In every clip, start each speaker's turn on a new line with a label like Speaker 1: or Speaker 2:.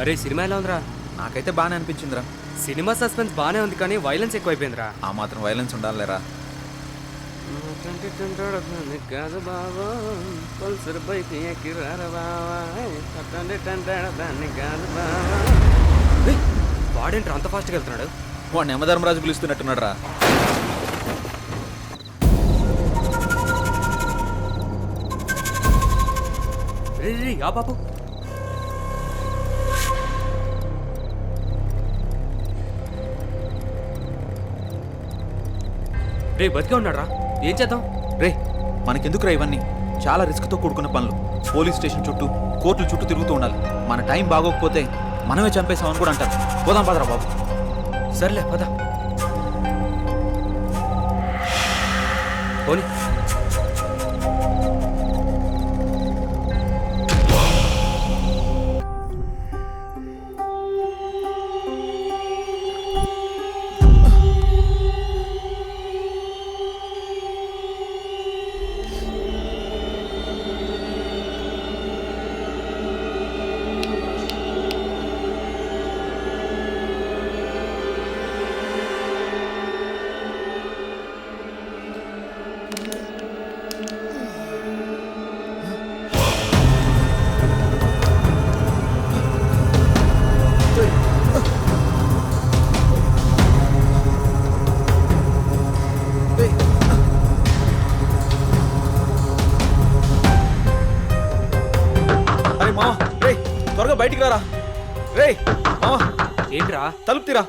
Speaker 1: అరే సినిమా ఎలా ఉందిరా?
Speaker 2: నాకైతే బాగానే అనిపించిందిరా.
Speaker 1: సినిమా సస్పెన్స్ బాగానే ఉంది కానీ వైలెన్స్ ఎక్కువైపోయిందిరా.
Speaker 2: ఆ మాత్రం వైలెన్స్ ఉండాలిరా.
Speaker 1: కాదు బాబా పల్సర్ బైక్ ఎక్కిరారా బావా కాదు బావా. వాడేంట్రా అంత ఫాస్ట్గా వెళ్తున్నాడు?
Speaker 2: వాడిని యమధర్మరాజు పిలుస్తున్నట్టున్నాడు రా.
Speaker 1: రే ఆ బాబు రే బతికే ఉన్నాడు రా. ఏం చేద్దాం?
Speaker 2: రే మనకెందుకురా ఇవన్నీ? చాలా రిస్క్తో కూడుకున్న పనులు. పోలీస్ స్టేషన్ చుట్టూ కోర్టుల చుట్టూ తిరుగుతూ ఉండాలి. మన టైం బాగోకపోతే మనమే చంపేసామని కూడా అంటారు. పోదాం పదరా బాబు.
Speaker 1: సర్లే పద. పోనీ
Speaker 2: త్వరగా బయటికి రారా. రే మావా
Speaker 1: ఏంట్రా?
Speaker 2: తలుపు తీరా.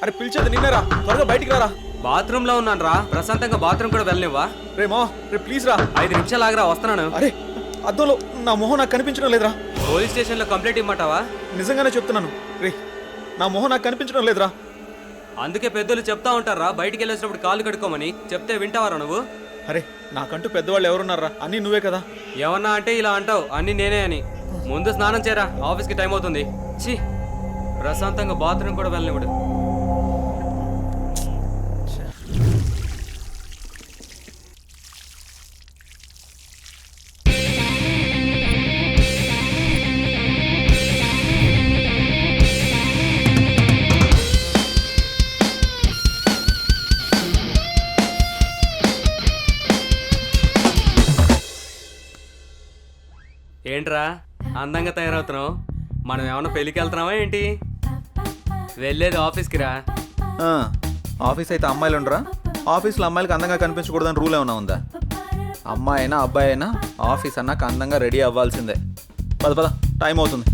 Speaker 2: అరే పిలిచేది నిన్నేరా. త్వరగా బయటికి రారా.
Speaker 1: బాత్రూమ్ లో ఉన్నాను రా. ప్రశాంతంగా బాత్రూమ్ కూడా వెళ్ళనివ్వా?
Speaker 2: రే మావా రే ప్లీజ్ రా.
Speaker 1: 5 నిమిషాలు ఆగరా, వస్తున్నాను.
Speaker 2: అరే అద్దంలో నా మొహం నాకు కనిపించడం లేదురా.
Speaker 1: పోలీస్ స్టేషన్ లో కంప్లైంట్ ఇమ్మంటావా?
Speaker 2: నిజంగానే చెప్తున్నాను రే, నా మొహం నాకు కనిపించడం లేదురా.
Speaker 1: అందుకే పెద్దలు చెప్తా ఉంటారా బయటికి వెళ్ళేసినప్పుడు కాళ్ళు కడుక్కోమని. చెప్తే వింటావారా నువ్వు?
Speaker 2: అరే నాకంటూ పెద్దవాళ్ళు ఎవరున్నారా? అన్నీ నువ్వే కదా.
Speaker 1: ఏమన్నా అంటే ఇలా అంటావు అన్ని నేనే అని. ముందు స్నానం చేయరా, ఆఫీస్కి టైం అవుతుంది. ఛీ, ప్రశాంతంగా బాత్రూమ్ కూడా వెళ్ళనివ్వడు. ఏంట్రా అందంగా తయారవుతున్నావు? మనం ఏమన్నా పెళ్ళికి వెళ్తున్నావా ఏంటి? వెళ్ళేది ఆఫీస్కి రా.
Speaker 2: ఆఫీస్ అయితే అమ్మాయిలు ఉండరా? ఆఫీస్లో అమ్మాయిలకి అందంగా కనిపించకూడదని రూల్ ఏమైనా ఉందా? అమ్మాయి అయినా అబ్బాయి అయినా ఆఫీస్ అన్నాక అందంగా రెడీ అవ్వాల్సిందే. పద పద, టైం అవుతుంది.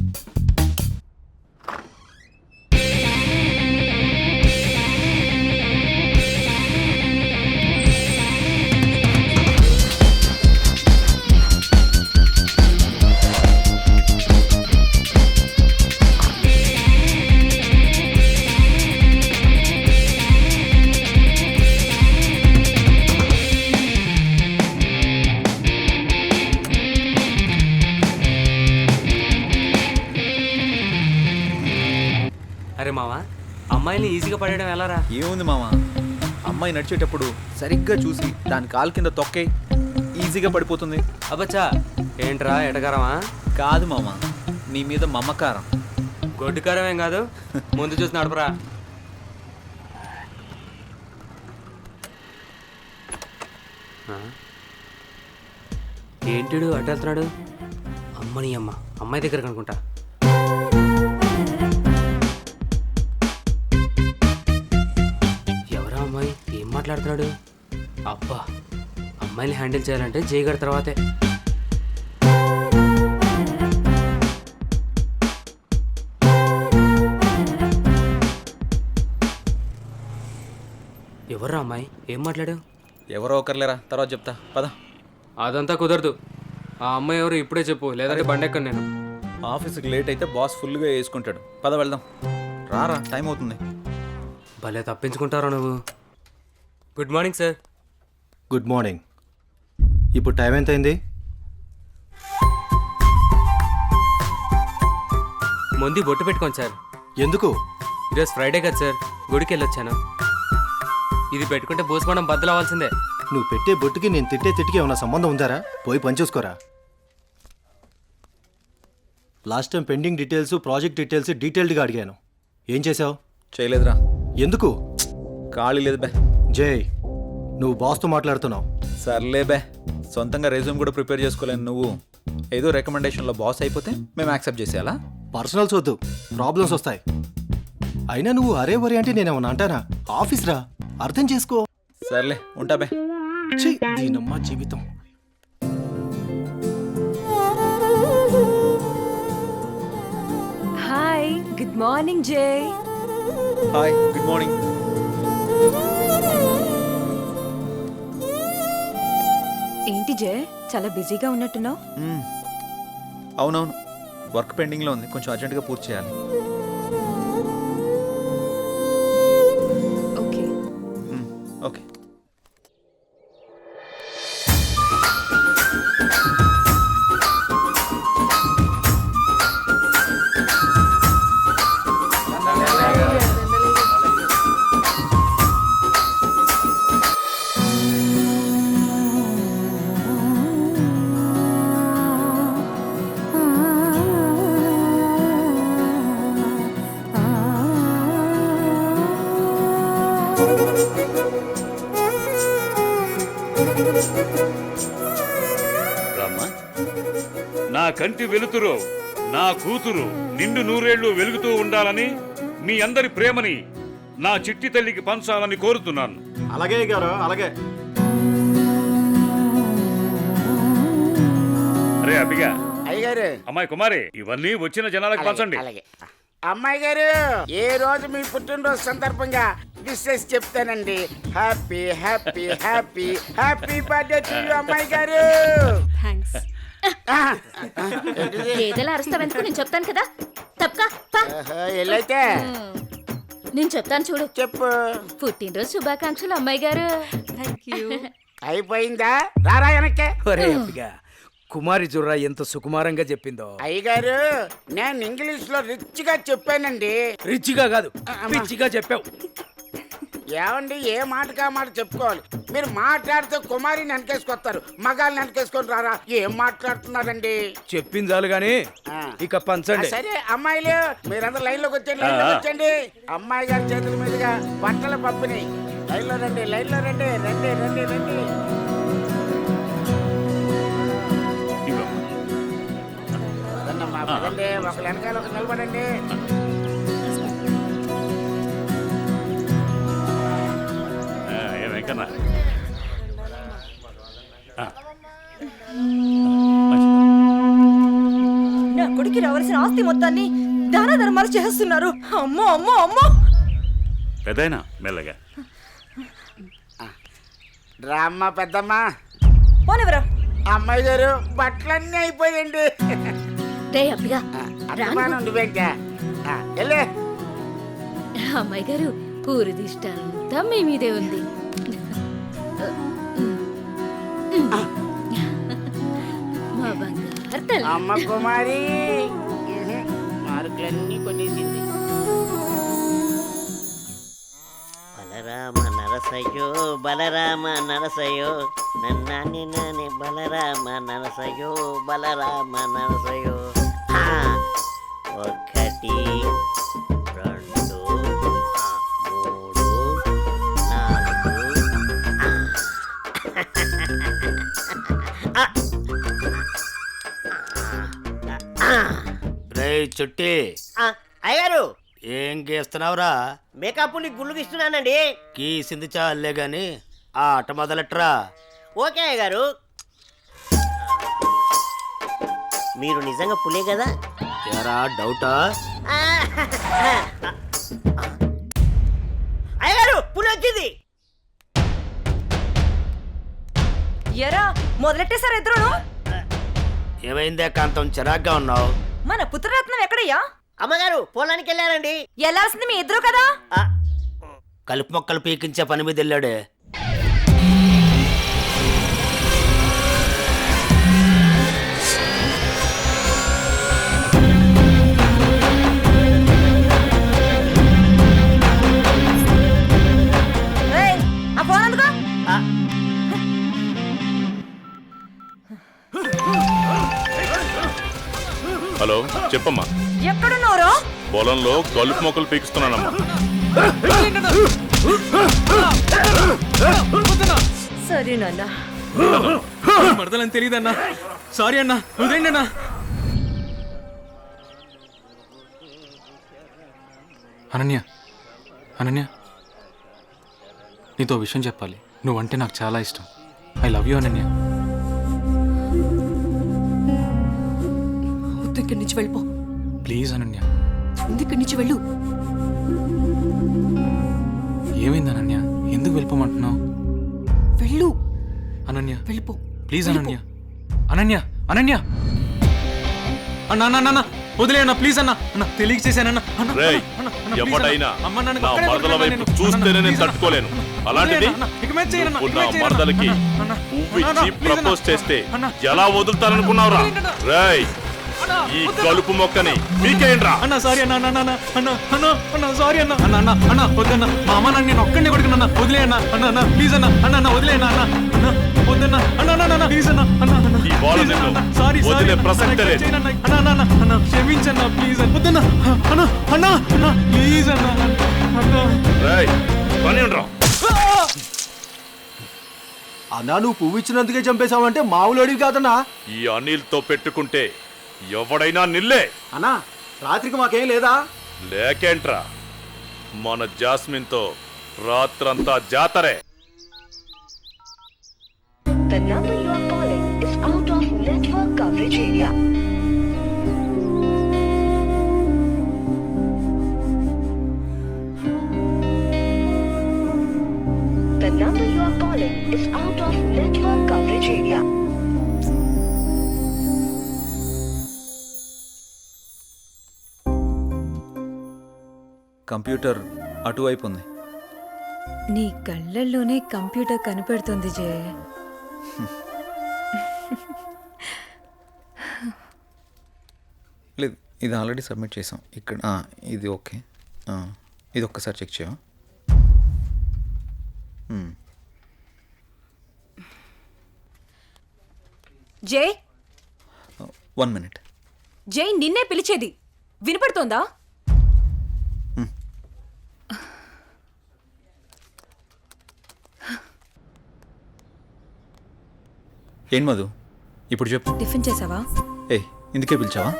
Speaker 1: అరే మావా, అమ్మాయిని ఈజీగా పడేయడం ఎలారా?
Speaker 2: ఏముంది మామ, అమ్మాయి నడిచేటప్పుడు సరిగ్గా చూసి దాని కాలు కింద తొక్కే, ఈజీగా పడిపోతుంది.
Speaker 1: అబ్బచ్చా, ఏంట్రా ఎటకారమా?
Speaker 2: కాదు మామ, నీ మీద మమకారం.
Speaker 1: గొడ్డుకారం ఏం కాదు, ముందు చూసి నడపరా. ఏంటిడు అటు వెళ్తున్నాడు? అమ్మని అమ్మ, అమ్మాయి దగ్గరకు అనుకుంటా. ఎవరా అమ్మాయి? ఏం మాట్లాడుతున్నాడు? అబ్బా, అమ్మాయిని హ్యాండిల్ చేయాలంటే జయగడ తర్వాతే. ఎవర్రా అమ్మాయి? ఏం మాట్లాడావు?
Speaker 2: ఎవరో ఒకరులేరా, తర్వాత చెప్తా పద.
Speaker 1: అదంతా కుదరదు. ఆ అమ్మాయి ఎవరు ఇప్పుడే చెప్పు, లేదంటే బండెక్కను నేను.
Speaker 2: ఆఫీస్కి లేట్ అయితే బాస్ ఫుల్గా వేసుకుంటాడు. పద వెళ్దాం. రారా, టైం అవుతుంది.
Speaker 1: భలే తప్పించుకుంటారా నువ్వు. Good morning sir.
Speaker 3: Good morning. ఇప్పుడు టైం ఎంత అయింది?
Speaker 1: ముందు బొట్టు పెట్టుకోండి సార్.
Speaker 3: ఎందుకు?
Speaker 1: ఈరోజు ఫ్రైడే కదా సార్, గుడికి వెళ్ళొచ్చాను. ఇది పెట్టుకుంటే భూస్మానం బద్దలవ్వాల్సిందే.
Speaker 3: నువ్వు పెట్టే బొట్టుకి నేను తిట్టే తిట్టికి ఏమన్నా సంబంధం ఉందారా? పోయి పని చూసుకోరా. Last time pending details project details డీటెయిల్డ్గా అడిగాను. ఏం చేసావు?
Speaker 2: చేయలేదురా,
Speaker 3: ఎందుకు?
Speaker 2: ఖాళీ లేదు బే.
Speaker 3: జై, నువ్వు బాస్తో మాట్లాడుతున్నావు.
Speaker 2: సర్లే బే, సొంతంగా రెజ్యూమ్ కూడా ప్రిపేర్ చేసుకోలేను. నువ్వు ఏదో రికమెండేషన్లో బాస్ అయిపోతే మేము యాక్సెప్ట్ చేసేయాలా?
Speaker 3: పర్సనల్స్ వద్దు, ప్రాబ్లమ్స్ వస్తాయి. అయినా నువ్వు అరే వరే అంటే నేనేమన్నా అంటానా? ఆఫీస్ రా, అర్థం చేసుకో.
Speaker 2: సర్లే, ఉంటా బే.
Speaker 3: ఛీ, దీనమ్మా జీవితం.
Speaker 4: హాయ్, గుడ్ మార్నింగ్ జై.
Speaker 2: Hi, good morning.
Speaker 4: ఏంటి జై, చాలా బిజీగా ఉన్నట్టున్నావు?
Speaker 2: అవునవును, వర్క్ పెండింగ్లో ఉంది, కొంచెం అర్జెంటుగా పూర్తి చేయాలి.
Speaker 4: ఓకే.
Speaker 2: ఓకే.
Speaker 5: రామ్మా, నా కంటి వెలుతురు, నా కూతురు నిండు నూరేళ్లు వెలుగుతూ ఉండాలని, మీ అందరి ప్రేమని నా చిట్టి తల్లికి పంచాలని కోరుతున్నాను.
Speaker 3: అలాగే గారు, అలాగే.
Speaker 5: అరే అబ్బిగా,
Speaker 6: అయ్యగారు,
Speaker 5: అమ్మాయి కుమారి, ఇవన్నీ వచ్చిన జనాలకు పంచండి.
Speaker 6: అలాగే. అమ్మాయి గారు, ఏ రోజు మీ పుట్టినరోజు సందర్భంగా విషెస్ చెప్తానండి. Happy happy happy happy birthday to you అమ్మాయి గారు.
Speaker 7: థ్యాంక్స్. ఏదైనా అరుస్తావెందుకు? నేను చెప్తాను కదా. తప్పకా
Speaker 6: ఎల్లైతే
Speaker 7: నేను చెప్తాను చూడు.
Speaker 6: చెప్పు.
Speaker 7: పుట్టినరోజు శుభాకాంక్షలు అమ్మాయి గారు.
Speaker 6: అయిపోయిందా? రారా వెనక్కే.
Speaker 8: ఒరే అబ్బిగా, కుమారి చూడరా ఎంత సుకుమారంగా చెప్పిందో.
Speaker 6: అయ్యగారు, నేను ఇంగ్లీష్ లో రిచ్ గా చెప్పానండి.
Speaker 8: రిచ్గా కాదు, పిచ్చిగా చెప్పావు.
Speaker 6: ఏమండి, ఏ మాటకా మాట చెప్పుకోవాలి. మీరు మాట్లాడితే కుమారిని వెనకేసుకొస్తారు, మగాళ్ళని వెనకేసుకొని రారా. ఏం మాట్లాడుతున్నారండి?
Speaker 8: చెప్పిందాలు గాని
Speaker 6: ఆ.
Speaker 8: ఇక పంచండి.
Speaker 6: సరే అమ్మాయిలు, మీరందరూ లైన్ లోకి వచ్చండి, లైన్ లోకి వచ్చండి. అమ్మాయి గారి చేతుల మీదుగా బట్టల పంపిణీ. లైన్ లో రండి, లైన్ లో రండి, రండి రండి రండి.
Speaker 5: ఇవ్వమ్మా.
Speaker 6: పదండమ్మా, పదండి, ఒకళ్ళు వెనకాల ఒకరు నిలబడండి.
Speaker 5: ఏ వెంకన్న,
Speaker 4: నా కొడుకు రావాల్సిన ఆస్తి మొత్తాన్ని దాన ధర్మాలు చేస్తున్నారు. అమ్మో అమ్మో అమ్మో.
Speaker 5: పెద్దయినా మెల్లగా.
Speaker 6: రామ్మ పెద్దమ్మా.
Speaker 4: పోనివరా.
Speaker 6: అమ్మాయి గారు, బట్టలన్నీ అయిపోయండి.
Speaker 7: రే అబ్బిగా,
Speaker 6: అభిమానం నువ్వేంటా? వెళ్ళే.
Speaker 7: అమ్మాయి గారు, ఊరి దిష్టంతా మీ మీదే ఉంది. మా బంగారు తల్లి.
Speaker 6: అమ్మ కుమారి మార్కులన్నీ కొనేసింది.
Speaker 9: బలరామ నరసయ్యో బలరామ నరసయ్యో నన్నాని నాని బలరామ నరసయ్యో బలరామ నరసయ్యో. ఒకటి, రెండు, మూడు, నాలుగు.
Speaker 6: రే చుట్టి,
Speaker 9: అయ్యారు,
Speaker 6: ఏం గీస్తున్నావురా?
Speaker 9: మేకప్ ని గుళ్ళు ఇస్తున్నానండి.
Speaker 6: గీసింది చాలే గాని ఆట మొదలెట్రా.
Speaker 9: ఓకే అయ్యగారు. మీరు నిజంగా పులే కదా?
Speaker 6: ఎరా డౌటా?
Speaker 9: అయ్యగారు, పులి వచ్చింది.
Speaker 4: ఎరా, మొదలెట్టేశారు ఇద్దరును.
Speaker 6: ఏమైందే కాంతం, చిరాగ్గా ఉన్నావు?
Speaker 4: మన పుత్రరత్నం ఎక్కడయ్యా?
Speaker 9: అమ్మగారు పొలానికి వెళ్ళారండి.
Speaker 4: వెళ్ళాల్సింది మీ ఇద్దరు కదా.
Speaker 6: కలుపు మొక్కలు పీకించే పని మీద వెళ్ళాడే.
Speaker 4: ఆ ఫోన్ అందుకో.
Speaker 5: హలో
Speaker 10: హలో చెప్పమ్మా.
Speaker 4: ఎక్కడున్నావురా?
Speaker 10: పొలంలో కలుపు మొక్కలు పీకిస్తున్నానమ్మా.
Speaker 4: సరే నాన్న.
Speaker 1: మరదలని తెలియదన్నా. సారీ అన్నా, వదిలేండి అన్నా.
Speaker 11: అనన్య, అనన్య, నీతో విషయం చెప్పాలి. నువ్వంటే నాకు చాలా ఇష్టం. I love you Ananya.
Speaker 4: వద్దు, ఇక్కడి నుంచి వెళ్ళిపో.
Speaker 11: ప్లీజ్ అనన్య.
Speaker 4: ఇక్కడి నుంచి వెళ్ళు.
Speaker 11: ఏమైంది అనన్య? ఎందుకు వెళ్ళిపోమంటున్నావు?
Speaker 4: వెళ్ళు
Speaker 11: అనన్య,
Speaker 4: వెళ్ళిపో.
Speaker 11: ప్లీజ్ అనన్య. అనన్య, అనన్య, అన్నా అన్న అన్న వదిలే అన్న, ప్లీజ్ అన్న. అన్న తెలియక చేశానన్న.
Speaker 10: రేయ్, ఎవడైనా నా మరదల వైపు చూస్తేనే నేను తట్టుకోలేను. అలాంటిది నువ్వు నా మరదలకి పువ్వు ఇచ్చి ప్రపోజ్ చేస్తే ఎలా వదులుతాననుకున్నావురా? రేయ్, ఈ కలుపు మొక్కని మీకేంట్రా?
Speaker 11: అన్న సారీ అన్న, అన్న అన్న అన్న అన్న అన్న సారీ అన్న. అన్న అన్న అన్న వద్దన్న, మా అమ్మ నన్ను నేను ఒక్కడిని కొడుకున్నా. వదిలే అన్న. అన్న అన్న ప్లీజ్ అన్న. అన్న అన్న వదిలే అన్న. అన్న అన్న వద్దన్న. అన్న అన్న అన్న ప్లీజ్ అన్న. అన్న అన్న
Speaker 10: ఈ బాల నిన్ను
Speaker 11: సారీ
Speaker 10: వదిలే ప్రసక్తే లేదు.
Speaker 11: అన్న అన్న అన్న అన్న క్షమించన్న ప్లీజ్ అన్న. వద్దన్న. అన్న అన్న అన్న ప్లీజ్ అన్న. అన్న
Speaker 10: రేయ్, పని ఉండరా?
Speaker 3: అన్నా నువ్వు పువ్వు ఇచ్చినందుకే చంపేశావంటే మామూలు అడివి కాదన్నా.
Speaker 10: ఈ అనిల్తో పెట్టుకుంటే ఎవడైనా నిల్లే.
Speaker 3: అన్నా రాత్రికి మాకేం లేదా?
Speaker 10: లేకేంట్రా, మన జాస్మిన్తో రాత్రంతా జాతరే.
Speaker 12: The number you are calling is out of network coverage area. The number you are calling is out of network coverage area.
Speaker 2: Computer అటువైపు ఉంది.
Speaker 4: నీ కళ్ళల్లోనే కంప్యూటర్ కనిపెడుతుంది జయ.
Speaker 2: లేదు, ఇది ఆల్రెడీ సబ్మిట్ చేసాం. ఇక్కడ ఇది ఓకే. ఇది ఒక్కసారి చెక్ చేయవా?
Speaker 4: జై,
Speaker 2: 1 minute.
Speaker 4: జై నిన్నే పిలిచేది వినపడుతోందా?
Speaker 2: ఏం మధు, ఇప్పుడు చెప్పు.
Speaker 4: టిఫిన్ చేసావా?
Speaker 2: ఇందుకే పిలిచావా?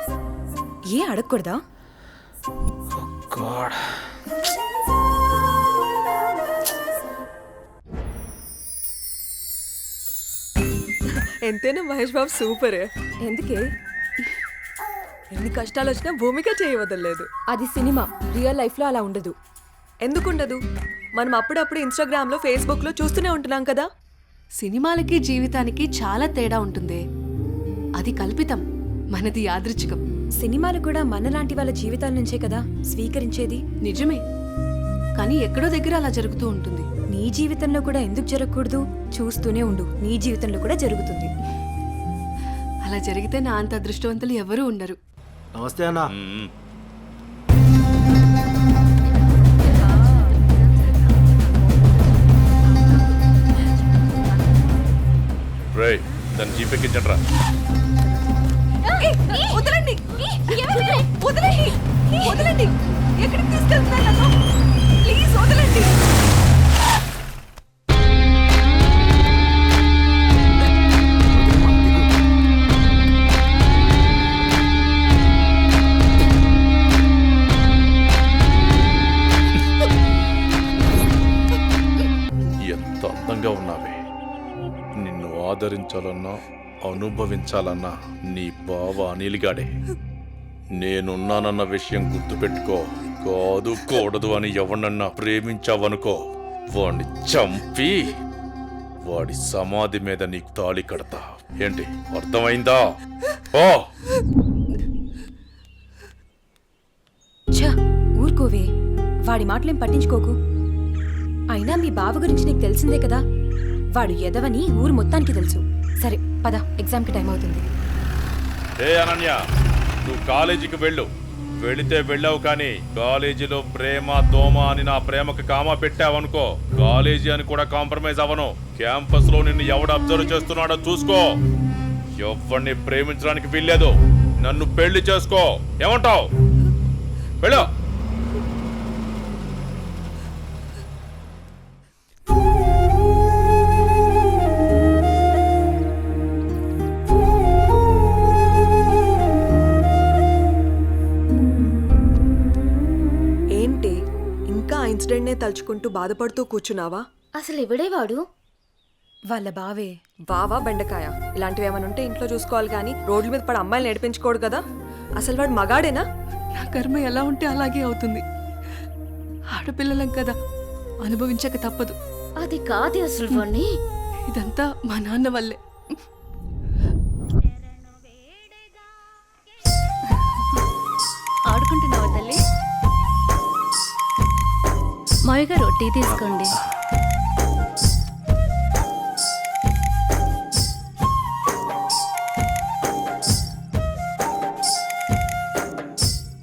Speaker 4: ఏ అడగకూడదా?
Speaker 2: గాడ్,
Speaker 4: ఎంతైనా మహేష్ బాబు సూపర్. ఎందుకే ఎన్ని కష్టాలు వచ్చినా భూమిక చేయవదలేదు. అది సినిమా, రియల్ లైఫ్ లో అలా ఉండదు. ఎందుకుండదు? మనం అప్పుడప్పుడు ఇన్స్టాగ్రామ్ లో, ఫేస్బుక్ లో చూస్తూనే ఉంటున్నాం కదా.
Speaker 13: సినిమాలకి జీవితానికి చాలా తేడా ఉంటుంది. అది కల్పితం, మనది యాదృచ్ఛికం.
Speaker 4: సినిమాలు కూడా మనలాంటి వాళ్ళ జీవితాల నుంచే కదా స్వీకరించేది.
Speaker 13: నిజమే, కానీ ఎక్కడో దగ్గర అలా జరుగుతూ ఉంటుంది.
Speaker 4: నీ జీవితంలో కూడా ఎందుకు జరగకూడదు? చూస్తూనే ఉండు, నీ జీవితంలో కూడా జరుగుతుంది.
Speaker 13: అలా జరిగితే నా అంత అదృష్టవంతులు ఎవరూ ఉండరు.
Speaker 3: నమస్తే అన్నా.
Speaker 10: రేయ్, దాన్ని జీపెక్కించట్రా.
Speaker 4: వదలండి, వదలండి, వదలండి. ఎక్కడికి తీసుకెళ్తున్నారు నన్ను? ప్లీజ్ వదలండి.
Speaker 10: ఎంత అందంగా ఉన్నావే. నిన్ను ఆదరించాలన్నా అనుభవించాలన్నా నీ బావ అనిల్గాడే. నేనున్నానన్న విషయం గుర్తుపెట్టుకో. కాదు కూడదు అని ఎవరినన్నా ప్రేమించావనుకో, వాడిని చంపి వాడి సమాధి మీద నీకు తాళి కడతా. ఏంటి, అర్థమైందా? ఓ
Speaker 4: ఊరుకోవే, వాడి మాటలేం పట్టించుకోకు. అయినా మీ బావ గురించి నీకు తెలిసిందే కదా. వాడు ఎదవని ఊరు మొత్తానికి తెలుసు. సరే పద, ఎగ్జామ్కి టైం అవుతుంది.
Speaker 10: ఏ అనన్య, నువ్వు కాలేజీకి వెళ్ళు. వెళితే వెళ్ళావు, కానీ కాలేజీలో ప్రేమ దోమ అని నా ప్రేమకు కామా పెట్టావనుకో, కాలేజీ అని కూడా కాంప్రమైజ్ అవ్వను. క్యాంపస్ లో నిన్ను ఎవడు అబ్జర్వ్ చేస్తున్నాడో చూసుకో. ఎవరిని ప్రేమించడానికి వీల్లేదు. నన్ను పెళ్లి చేసుకో. ఏమంటావు? వెళ్ళు.
Speaker 4: ఏంటి ఇంకా ఆ ఇన్సిడెంట్నే తలుచుకుంటూ బాధపడుతూ కూర్చున్నావా?
Speaker 7: అసలు ఎవడే వాడు?
Speaker 4: వాళ్ళ బావే. బావా బెండకాయ ఇలాంటివి ఏమైనా ఉంటే ఇంట్లో చూసుకోవాలి కానీ రోడ్ల మీద పడి అమ్మాయిలు నడిపించుకోడు కదా. అసలు వాడు మగాడేనా?
Speaker 13: నా కర్మ ఎలా ఉంటే అలాగే అవుతుంది. ఆడపిల్లలం కదా, అనుభవించక తప్పదు.
Speaker 7: అది కాదు అసలు వాణ్ణి.
Speaker 13: ఇదంతా మా నాన్న వల్లే.
Speaker 7: ఆడుకుంటున్నావా తల్లి? మావి గారు టీ తీసుకోండి.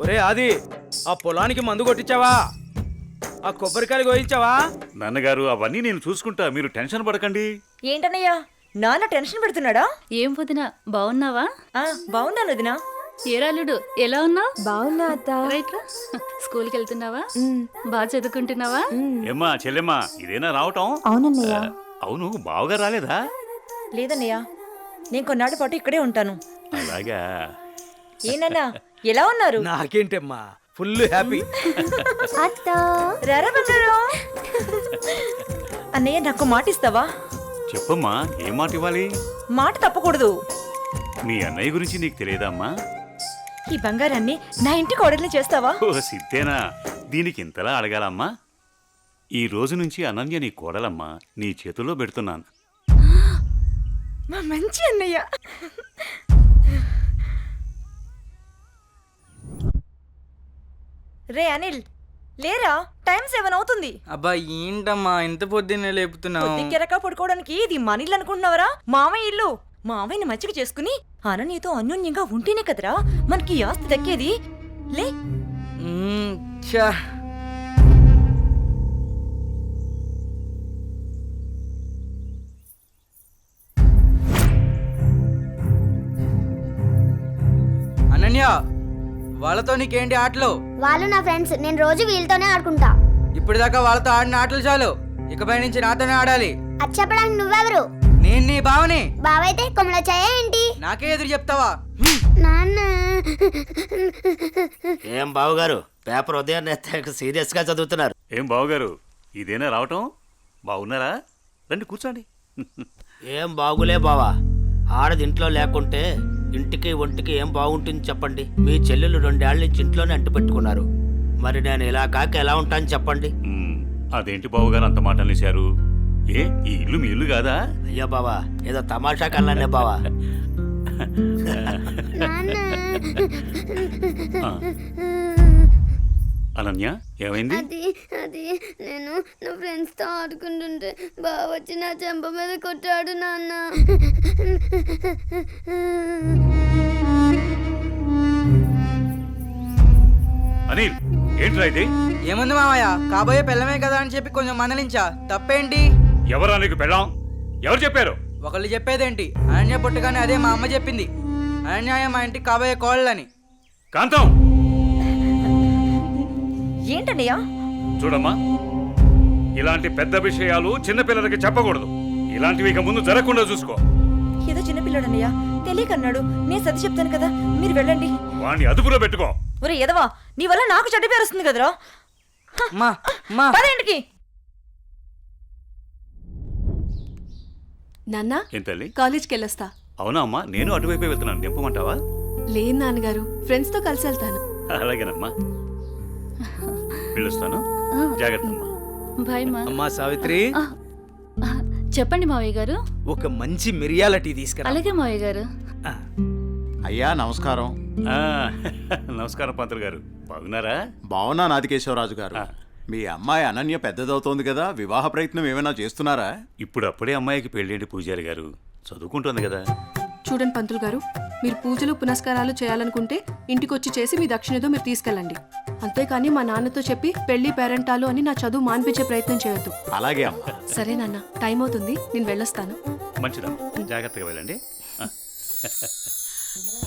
Speaker 8: ఒరే ఆది, ఆ పొలానికి మందు కొట్టించావా? ఆ కొబ్బరికాయలు కోయించావా?
Speaker 5: నాన్నగారు అవన్నీ నేను చూసుకుంటా, మీరు టెన్షన్ పడకండి.
Speaker 4: ఏంటన్నయ్యా నాన్న టెన్షన్ పెడుతున్నాడా?
Speaker 7: ఏం వదినా, బాగున్నావా?
Speaker 4: బాగున్నాను వదినా.
Speaker 7: ఏరాలుడు ఎలా ఉన్నావు?
Speaker 4: బాగున్నా అత్త.
Speaker 7: రైట్ రా. స్కూల్కి వెళ్తున్నావా? బాగా చదువుకుంటున్నావా?
Speaker 5: ఏమ్మా చెల్లెమ్మా, ఇదేనా రావటం?
Speaker 4: అవునన్నయ్య.
Speaker 5: అవును, బావగా రాలేదా?
Speaker 4: లేదన్నయ్య, నేను కొన్నాళ్ళ పాటు ఇక్కడే ఉంటాను.
Speaker 5: అలాగా.
Speaker 4: ఏనన్నా ఎలా ఉన్నారు?
Speaker 8: నాకేంటమ్మా, ఫుల్ హ్యాపీ.
Speaker 4: రారా బంగారు. అన్నయ్య నాకు మాట ఇస్తావా?
Speaker 5: చెప్పమ్మా, ఏం మాట ఇవ్వాలి?
Speaker 4: మాట తప్పకూడదు.
Speaker 5: మీ అన్నయ్య గురించి నీకు తెలియదమ్మా?
Speaker 4: ఈ బంగారాన్ని నా ఇంటికి కోడల్ని చేస్తావా?
Speaker 5: ఓ సిద్ధేనా, దీనికి ఇంతలా అడగాలమ్మా? ఈ రోజు నుంచి అనన్య నీ కోడలమ్మా, నీ చేతుల్లో పెడుతున్నాను.
Speaker 4: మా మంచి అన్నయ్య. రే అనిల్, లేరా, టైం 7 అవుతుంది.
Speaker 8: అబ్బా ఏంటమ్మా ఇంత పొద్దున్నే లేపుతున్నావు?
Speaker 4: పొద్దుకెరక పడుకోవడానికి ఇది మన ఇల్లు అనుకుంటున్నావరా? మామయ్య ఇల్లు. మామయ్యని మంచిగా చేసుకుని అనన్యతో అన్యోన్యంగా ఉంటేనే కదరా మనకి ఈ ఆస్తి దక్కేది. లే.
Speaker 8: అనన్య, వాళ్ళతో నీకేంటి ఆటలు?
Speaker 12: వాళ్ళు నా ఫ్రెండ్స్, నేను రోజు వీళ్ళతోనే ఆడుకుంటా.
Speaker 8: ఇప్పటిదాకా వాళ్ళతో ఆడిన ఆటలు చాలు, ఇకపై నుంచి నాతోనే ఆడాలి.
Speaker 12: అది చెప్పడానికి నువ్వెవరు?
Speaker 8: నేను నీ బావని.
Speaker 12: బావైతే కొమ్మల చాయ ఏంటి?
Speaker 8: నాకే ఎదురు చెప్తావా?
Speaker 12: నాన్న.
Speaker 9: ఏం బావగారు, పేపర్ ఉదయాన్నే సీరియస్ గా చదువుతున్నారు.
Speaker 5: ఏం బావగారు, ఇదేనా రావటం? బాగున్నారా? రండి కూర్చోండి.
Speaker 9: ఏం బాగులే బావా, ఆడది ఇంట్లో లేకుంటే ఇంటికి ఒంటికి ఏం బాగుంటుంది చెప్పండి. మీ చెల్లెలు 2 ఏళ్ల నుంచి ఇంట్లోనే అంటు పెట్టుకున్నారు. మరి నేను ఇలా కాక ఎలా ఉంటాను చెప్పండి.
Speaker 5: అదేంటి బావగారు అంత మాట అనేశారు? ఏ, ఈ ఇల్లు మీ ఇల్లు కాదా?
Speaker 9: అయ్యో బావా, ఏదో తమాషా కల్లానే బావా.
Speaker 5: అనన్య, ఏమైంది?
Speaker 12: అది నేను నా ఫ్రెండ్స్ తో ఆడుకుంటుంటే బావ వచ్చి నా చెంప మీద కొట్టాడు నాన్న.
Speaker 5: అనిల్, ఏంట్రా ఇది?
Speaker 8: ఏముంది మామయ్య, కాబోయే పెళ్ళమే కదా అని చెప్పి కొంచెం మందలించా, తప్పేంటి?
Speaker 5: ఎవరా నీకు పెళ్ళాం? ఎవరు చెప్పారు?
Speaker 8: ఒకళ్ళు చెప్పేదేంటి, అనన్య పుట్టగానే అదే మా అమ్మ చెప్పింది. అనన్య మా ఇంటికి కాబోయే కోళ్ళని.
Speaker 5: కాంతం,
Speaker 4: ఏంటన్నయ్యా?
Speaker 5: చూడమ్మా, ఇలాంటి పెద్ద విషయాలు చిన్నపిల్లలకి చెప్పకూడదు. ఇలాంటివి ఇక ముందు జరగకుండా చూసుకో.
Speaker 4: ఏదో చిన్నపిల్లడన్నయ్యా, తెలియకన్నాడు. నేను సర్ది చెప్తాను కదా, మీరు వెళ్ళండి.
Speaker 5: వాణ్ణి అదుపులో పెట్టుకో.
Speaker 4: ఒరే ఎదవా, నీ వల్ల నాకు చెడ్డ పేరు వస్తుంది కదరా. పదేంటికి
Speaker 13: నాన్న,
Speaker 5: ఏం తల్లి?
Speaker 13: కాలేజ్కి వెళ్ళొస్తా.
Speaker 5: అవునా అమ్మా, నేను అటువైపే వెళ్తున్నాను. నింపమంటావా?
Speaker 13: లేదు నాన్నగారు, ఫ్రెండ్స్తో కలిసి వెళ్తాను.
Speaker 5: అలాగేనమ్మా, వెళ్ళొస్తాను. జాగ్రత్త అమ్మా.
Speaker 7: బాయ్ మా.
Speaker 8: అమ్మా సావిత్రి,
Speaker 7: చెప్పండి మావయ్య గారు.
Speaker 8: ఒక మంచి మిరియాల టీ తీసుకురా.
Speaker 7: అలాగే మావయ్య గారు.
Speaker 14: అయ్యా నమస్కారం.
Speaker 5: నమస్కారం పంతులు గారు, బాగున్నారా?
Speaker 14: బాగున్నా నాదికేశ్వరరాజు గారు. మీ అమ్మాయి అనన్య పెద్దదవుతోంది కదా, వివాహ ప్రయత్నం ఏమైనా చేస్తున్నారా?
Speaker 5: ఇప్పుడు అప్పుడే అమ్మాయికి పెళ్ళేంటి పూజారి గారు, చదువుకుంటుంది కదా.
Speaker 13: చూడండి పంతులు గారు, మీరు పూజలు పునస్కారాలు చేయాలనుకుంటే ఇంటికి వచ్చి చేసి మీ దక్షిణతో మీరు తీసుకెళ్ళండి. అంతేకాని మా నాన్నతో చెప్పి పెళ్లి పేరెంటాలు అని నా చదువు మాన్పించే ప్రయత్నం చేయొద్దు.
Speaker 14: అలాగే అమ్మా.
Speaker 13: సరే నాన్న, టైం అవుతుంది, నేను వెళ్ళొస్తాను.
Speaker 5: మంచిదమ్మా, జాగ్రత్తగా వెళ్ళండి.